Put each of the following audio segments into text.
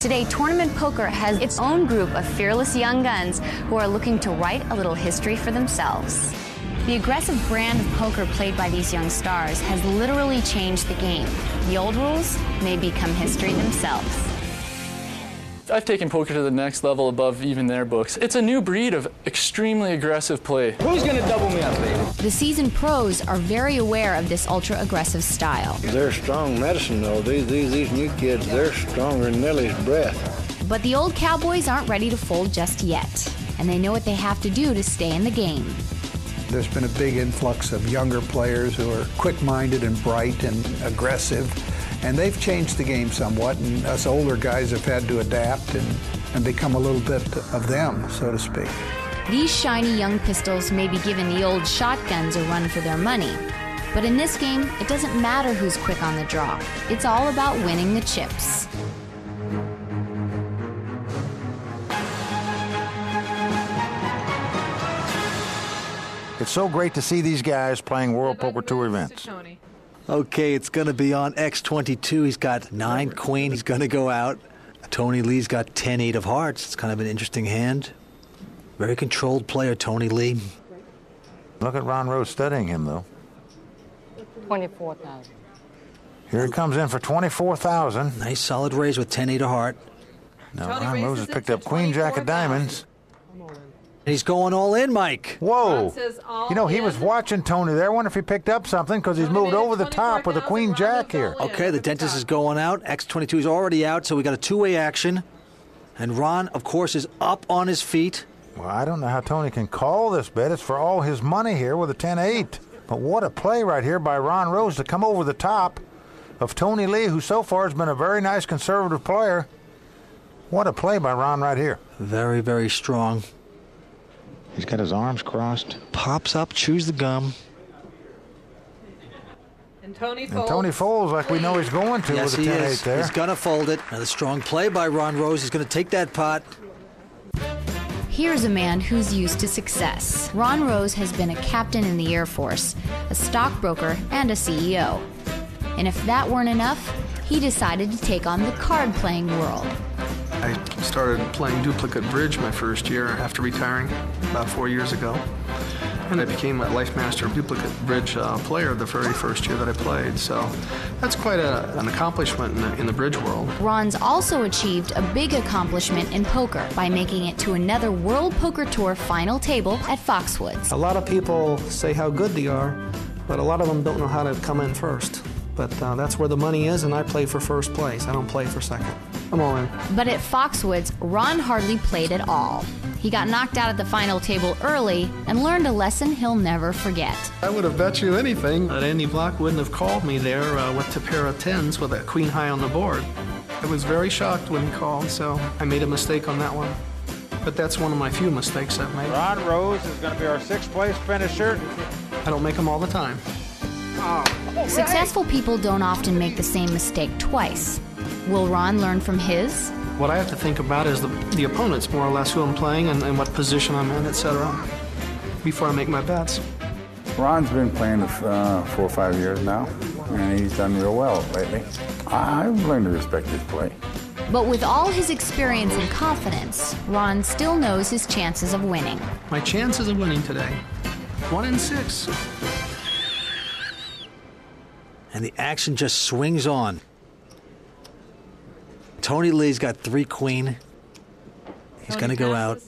Today, tournament poker has its own group of fearless young guns who are looking to write a little history for themselves. The aggressive brand of poker played by these young stars has literally changed the game. The old rules may become history themselves. I've taken poker to the next level above even their books. It's a new breed of extremely aggressive play. Who's going to double me up, baby? The seasoned pros are very aware of this ultra-aggressive style. They're strong medicine, though. These new kids, they're stronger than Nellie's breath. But the old cowboys aren't ready to fold just yet, and they know what they have to do to stay in the game. There's been a big influx of younger players who are quick-minded and bright and aggressive, and they've changed the game somewhat, and us older guys have had to adapt and become a little bit of them, so to speak. These shiny young pistols may be giving the old shotguns a run for their money, but in this game, it doesn't matter who's quick on the draw. It's all about winning the chips. It's so great to see these guys playing World Poker Tour events. Okay, it's going to be on X22. He's got 9 queen. He's going to go out. Tony Lee's got 10-8 of hearts. It's kind of an interesting hand. Very controlled player, Tony Lee. Look at Ron Rose studying him, though. 24,000. Here he comes in for 24,000. Nice solid raise with 10-8 of heart. Now Ron Rose has picked up Queen Jack of Diamonds. He's going all in, Mike. Whoa. You know, he was watching Tony there. I wonder if he picked up something because he's moved over the top with a Queen Jack here. Okay, the dentist is going out. X22 is already out, so we got a two-way action. And Ron, of course, is up on his feet. Well, I don't know how Tony can call this bet. It's for all his money here with a 10-8. But what a play right here by Ron Rose to come over the top of Tony Lee, who so far has been a very nice conservative player. What a play by Ron right here. Very, very strong. He's got his arms crossed. Pops up, chews the gum. And Tony folds like we know he's going to Yes, with a he 10-8 is. there. He's going to fold it. Another strong play by Ron Rose. He's going to take that pot. Here's a man who's used to success. Ron Rose has been a captain in the Air Force, a stockbroker, and a CEO. And if that weren't enough, he decided to take on the card-playing world. I started playing duplicate bridge my first year after retiring about 4 years ago. And I became a Life Master duplicate bridge player the very first year that I played. So that's quite an accomplishment in the bridge world. Ron's also achieved a big accomplishment in poker by making it to another World Poker Tour final table at Foxwoods. A lot of people say how good they are, but a lot of them don't know how to come in first. But that's where the money is, and I play for first place. I don't play for second. I'm all in. But at Foxwoods, Ron hardly played at all. He got knocked out at the final table early and learned a lesson he'll never forget. I would have bet you anything that Andy Block wouldn't have called me there with a pair of 10s with a queen high on the board. I was very shocked when he called, so I made a mistake on that one. But that's one of my few mistakes I've made. Ron Rose is going to be our 6th place finisher. I don't make them all the time. Successful people don't often make the same mistake twice. Will Ron learn from his? What I have to think about is the opponents, more or less, who I'm playing and what position I'm in, etc., before I make my bets. Ron's been playing 4 or 5 years now, and he's done real well lately. I've learned to respect his play. But with all his experience and confidence, Ron still knows his chances of winning. My chances of winning today, 1 in 6. And the action just swings on. Tony Lee's got 3 queen. He's going to go out.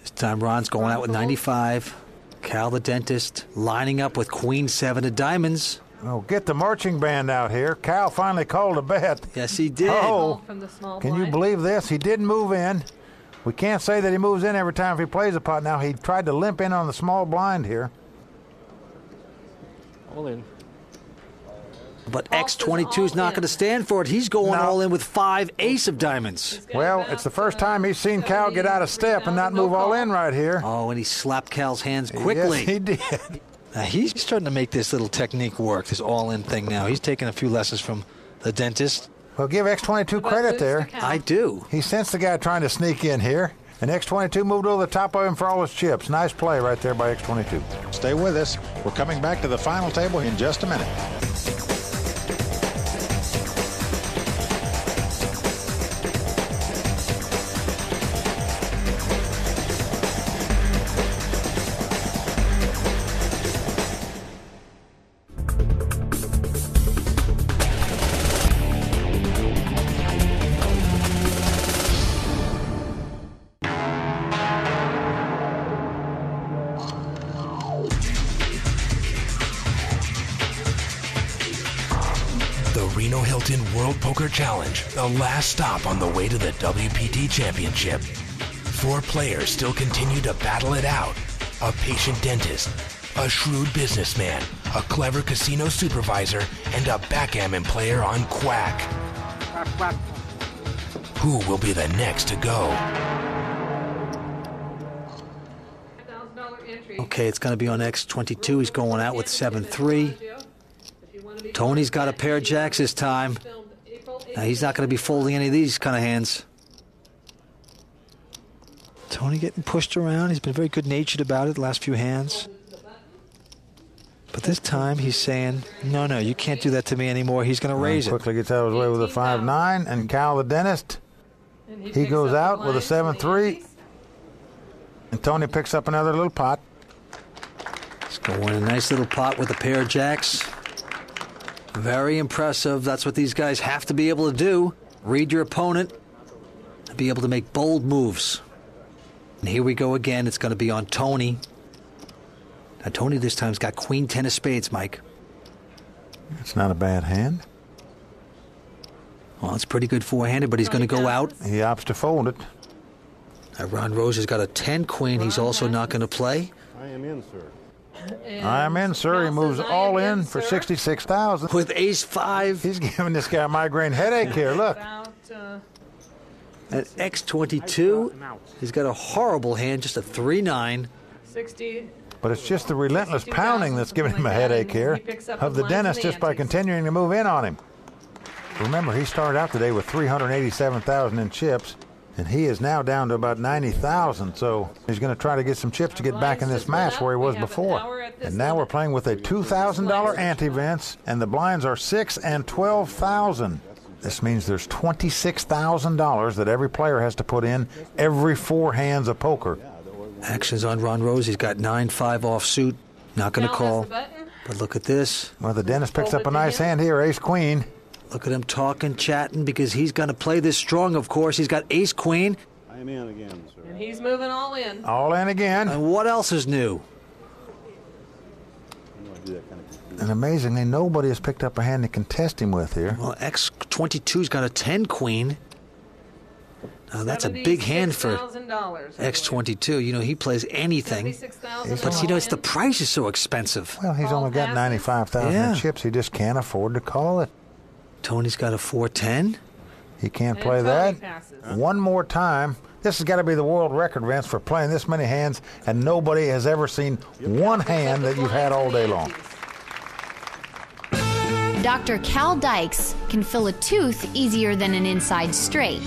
This time Ron's going out with 95. Cal the dentist lining up with queen 7 of diamonds. Oh, get the marching band out here. Cal finally called a bet. Yes, he did. Oh, can you believe this? He didn't move in. We can't say that he moves in every time if he plays a pot now. He tried to limp in on the small blind here. All in. But X22 is not going to stand for it. He's going all in with 5 ace of diamonds. Well, it's the first time he's seen Cal get out of step and not move all in right here. Oh, and he slapped Cal's hands quickly. Yes, he did. Now, he's starting to make this little technique work, this all-in thing now. He's taking a few lessons from the dentist. Well, give X22 credit there. I do. He sensed the guy trying to sneak in here. And X22 moved over the top of him for all his chips. Nice play right there by X22. Stay with us. We're coming back to the final table in just a minute. built-in World Poker Challenge, the last stop on the way to the WPT Championship. 4 players still continue to battle it out. A patient dentist, a shrewd businessman, a clever casino supervisor, and a backgammon player on Quack. Who will be the next to go? Okay, it's going to be on X22. He's going out with 7-3. Tony's got a pair of jacks this time. Now, he's not going to be folding any of these kind of hands. Tony getting pushed around. He's been very good-natured about it the last few hands. But this time he's saying, no, you can't do that to me anymore. He's going to raise it. Quickly gets out of his way with a 5-9. And Cal the dentist, he goes out with a 7-3. And Tony picks up another little pot. He's going a nice little pot with a pair of jacks. Very impressive. That's what these guys have to be able to do. Read your opponent and be able to make bold moves. And here we go again. It's going to be on Tony. Now, Tony this time's got Queen 10 of spades, Mike. It's not a bad hand. Well, it's pretty good four-handed, but he's going to go out. He opts to fold it. Now, Ron Rose has got a 10-queen. He's also not going to play. I am in, sir. I am in, sir. He moves all in for $66,000. With ace-5. He's giving this guy a migraine headache here. Look. At X22, he's got a horrible hand, just a 3-9. 60. But it's just the relentless pounding that's giving him a headache here of the dentist just by continuing to move in on him. Remember, he started out today with $387,000 in chips, and he is now down to about $90,000. So he's going to try to get some chips to get back in this match where he was before. And now we're playing with a $2,000 ante, Vince, and the blinds are $6,000 and $12,000. This means there's $26,000 that every player has to put in every 4 hands of poker. Actions on Ron Rose. He's got 9-5 offsuit. Not going to call. But look at this. Well, the dentist picks up a nice hand here, ace-queen. Look at him talking, chatting, because he's going to play this strong, of course. He's got ace-queen. I am in again, sir. And he's moving all in. All in again. And what else is new? And amazingly, nobody has picked up a hand to contest him with here. Well, X22's got a 10-queen. Now, that's a big hand for X22. You know, he plays anything. But, you know, it's the price is so expensive. Well, he's only got $95,000 in chips. He just can't afford to call it. Tony's got a 4-10. He can't play that. One more time. This has got to be the world record, Vince, for playing this many hands, and nobody has ever seen one hand that you've had all day long. Dr. Cal Dykes can fill a tooth easier than an inside straight.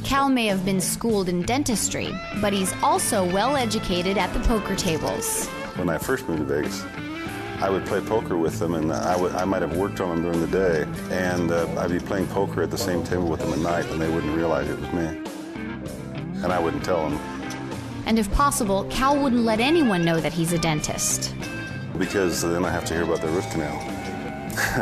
Cal may have been schooled in dentistry, but he's also well educated at the poker tables. When I first moved to Vegas, I would play poker with them, and I might have worked on them during the day, and I'd be playing poker at the same table with them at night, and they wouldn't realize it was me. And I wouldn't tell them. And if possible, Cal wouldn't let anyone know that he's a dentist. Because then I have to hear about their root canal.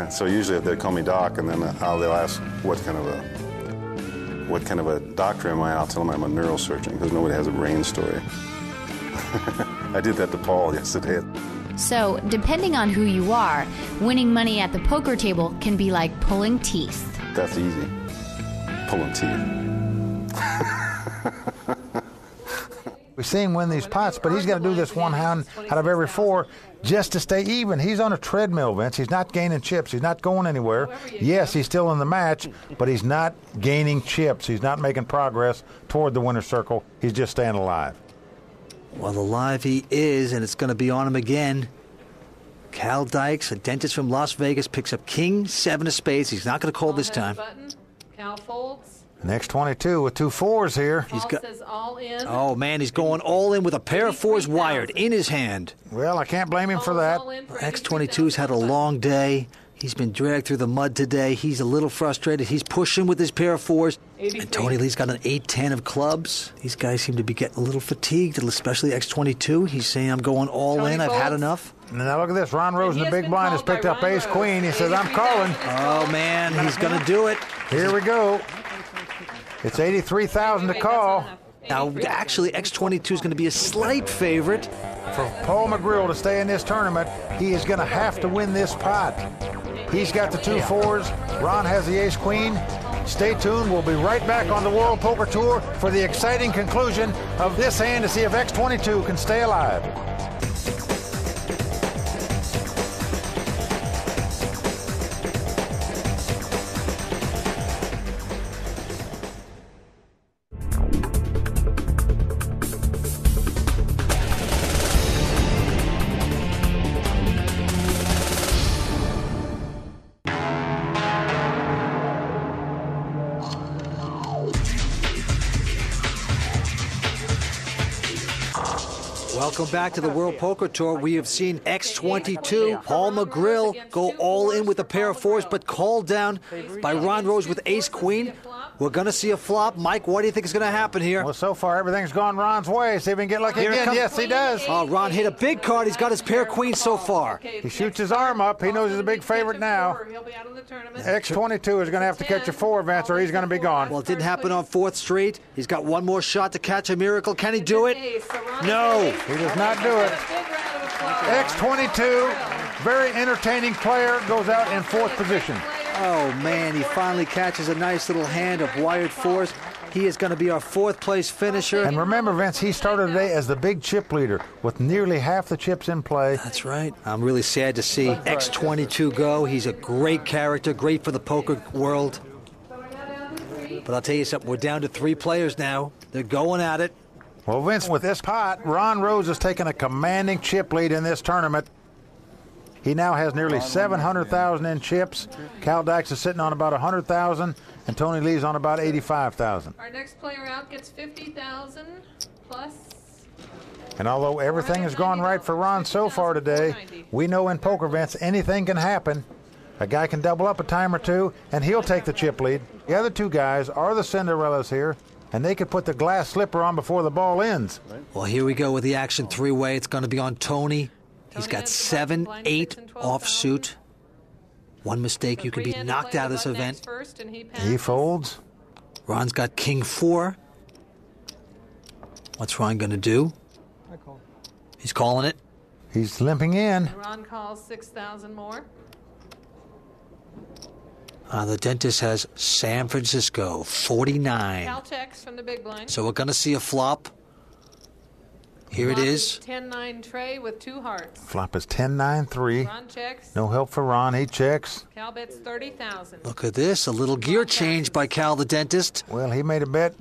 So usually they call me doc, and then they'll ask what kind of a doctor am I? I'll tell them I'm a neurosurgeon because nobody has a brain story. I did that to Paul yesterday. So, depending on who you are, winning money at the poker table can be like pulling teeth. That's easy. Pulling teeth. We've seen him win these pots, but he's got to do this one hand out of every 4 just to stay even. He's on a treadmill, Vince. He's not gaining chips. He's not going anywhere. Yes, he's still in the match, but he's not gaining chips. He's not making progress toward the winner's circle. He's just staying alive. Well, alive he is, and it's going to be on him again. Cal Dykes, a dentist from Las Vegas, picks up King 7 of spades. He's not going to call this time. Cal folds. Next 22 with 2 4s here. He's got all in. Oh, man, he's going all in with a pair of 4s wired in his hand. Well, I can't blame him for that. X22's had a long day. He's been dragged through the mud today. He's a little frustrated. He's pushing with his pair of 4s. And Tony Lee's got an 8-10 of clubs. These guys seem to be getting a little fatigued, especially X22. He's saying, I'm going all in. I've had enough. Now look at this. Ron Rose in the big blind has picked up ace-queen. He says, I'm calling. Oh, man, he's going to do it. Here we go. It's $83,000 to call. Now, actually, X22 is going to be a slight favorite. For Paul McGrill to stay in this tournament, he is going to have to win this pot. He's got the 2 fours. Ron has the ace queen. Stay tuned. We'll be right back on the World Poker Tour for the exciting conclusion of this hand to see if X22 can stay alive. Welcome back to the World Poker Tour. We have seen X22, Paul McGrill, go all in with a pair of fours, but called down by Ron Rose with ace-queen. We're going to see a flop. Mike, what do you think is going to happen here? Well, so far, everything's gone Ron's way. See if he can get lucky again. Yes, he does. Oh, Ron hit a big card. He's got his pair queens so far. He shoots his arm up. He knows he's a big favorite now. X22 is going to have to catch a 4, Vance, or he's going to be gone. Well, it didn't happen on 4th Street. He's got one more shot to catch a miracle. Can he do it? No. He does not do it. X22, very entertaining player, goes out in 4th position. Oh, man, he finally catches a nice little hand of wired 4s. He is going to be our 4th place finisher. And remember, Vince, he started today as the big chip leader with nearly half the chips in play. That's right. I'm really sad to see X22 go. He's a great character, great for the poker world. But I'll tell you something, we're down to 3 players now. They're going at it. Well, Vince, with this pot, Ron Rose has taken a commanding chip lead in this tournament. He now has nearly 700,000 in chips. Cal Dykes is sitting on about 100,000, and Tony Lee's on about 85,000. Our next player out gets 50,000 plus. And although everything has gone right for Ron so far today, we know in poker, Vince, anything can happen. A guy can double up a time or two, and he'll take the chip lead. The other 2 guys are the Cinderellas here, and they could put the glass slipper on before the ball ends. Well, here we go with the action 3-way. It's going to be on Tony. He's got 7, 8 offsuit. One mistake, you could be knocked out of this event. He folds. Ron's got king 4. What's Ron going to do? He's calling it. He's limping in. Ron calls 6,000 more. The dentist has San Francisco, 49. Cal checks from the big blind. So we're going to see a flop. Here it is. 10-9 tray with 2 hearts. Flop is 10-9-3. Ron checks. No help for Ron. He checks. Cal bets 30,000. Look at this. A little gear change by Cal the dentist. Well, he made a bet.